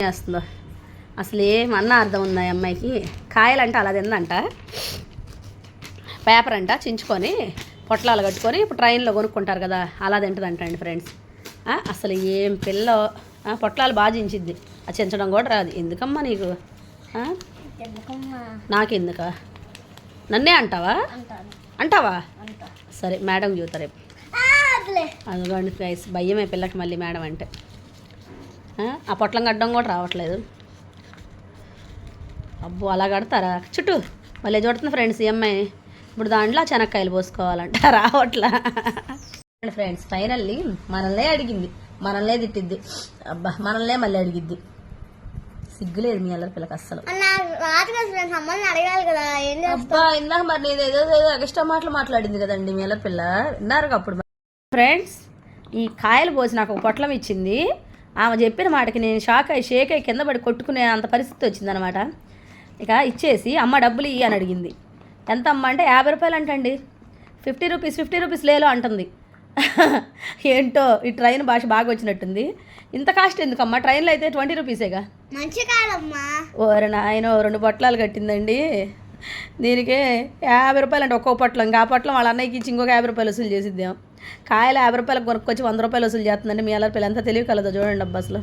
చేస్తుందో అసలు ఏమన్నా అర్థం ఉందా అమ్మాయికి. కాయలంట అలా తిందంట, పేపర్ అంట చించుకొని పొట్లాలు కట్టుకొని ఇప్పుడు ట్రైన్లో కొనుక్కుంటారు కదా అలా తింటుందంట అండి ఫ్రెండ్స్. అసలు ఏం పిల్ల. పొట్లాలు బాగా చించిద్ది, అది చించడం కూడా రాదు. ఎందుకమ్మా నీకు? నాకెందుక? నన్నే అంటావా? అంటావా? సరే మేడం చూతారు రేపు. అదిగోండి గైస్, భయమే పిల్లకి మళ్ళీ మేడం అంటే. ఆ పొట్లం కట్టడం కూడా రావట్లేదు. అబ్బో అలా కడతారా చుట్టూ? మళ్ళీ చూడుతుంది ఫ్రెండ్స్ ఈ అమ్మాయి. ఇప్పుడు దాంట్లో శనక్కాయలు పోసుకోవాలంట, రావట్లా. ఫ్రెండ్స్ ఫైనల్లీ మనల్నే అడిగింది, మనల్నే తిట్టిద్ది. అబ్బా మనల్నే మళ్ళీ అడిగిద్ది. సిగ్గులేదు మీ అల్లరి పిల్లకి అస్సలు. అబ్బా ఇందాక మరి నేను ఏదో ఎక్స్ట్రా మాటలు మాట్లాడింది కదండి మీ అల్లరి పిల్ల, విన్నారు అప్పుడు. ఫ్రెండ్స్ ఈ కాయలు పోసి నాకు ఒక పొట్లం ఇచ్చింది. ఆమె చెప్పిన మాటకి నేను షేక్ అయ్యి కింద పడి కొట్టుకునే అంత పరిస్థితి వచ్చిందనమాట. ఇక ఇచ్చేసి అమ్మ డబ్బులు ఇయ్యి అని అడిగింది. ఎంత అమ్మ అంటే 50 రూపాయలు అంటండి. 50 రూపీస్ లేలో అంటుంది. ఏంటో ఈ ట్రైన్ భాష బాగా వచ్చినట్టుంది. ఇంత కాస్ట్ ఎందుకమ్మా? ట్రైన్లో అయితే 20 రూపీసేగా. మంచి కాదమ్మా. ఓరే నాయన 2 పొట్లాలు కట్టిందండి దీనికి. 50 రూపాయలు అంటే ఒక్కొక్క పొట్లం. ఇంకా ఆ పొట్లం వాళ్ళ అన్నయ్యకి ఇచ్చి ఇంకొక 50 రూపాయలు వసూలు చేసిద్దాం. కాయలు 50 రూపాయలకు కొనుక్కొచ్చి 100 రూపాయలు వసూలు చేస్తుందండి. మీ అల్లరి పిల్ల ఎంత తెలివి కలదో చూడండి అబ్బా అసలు.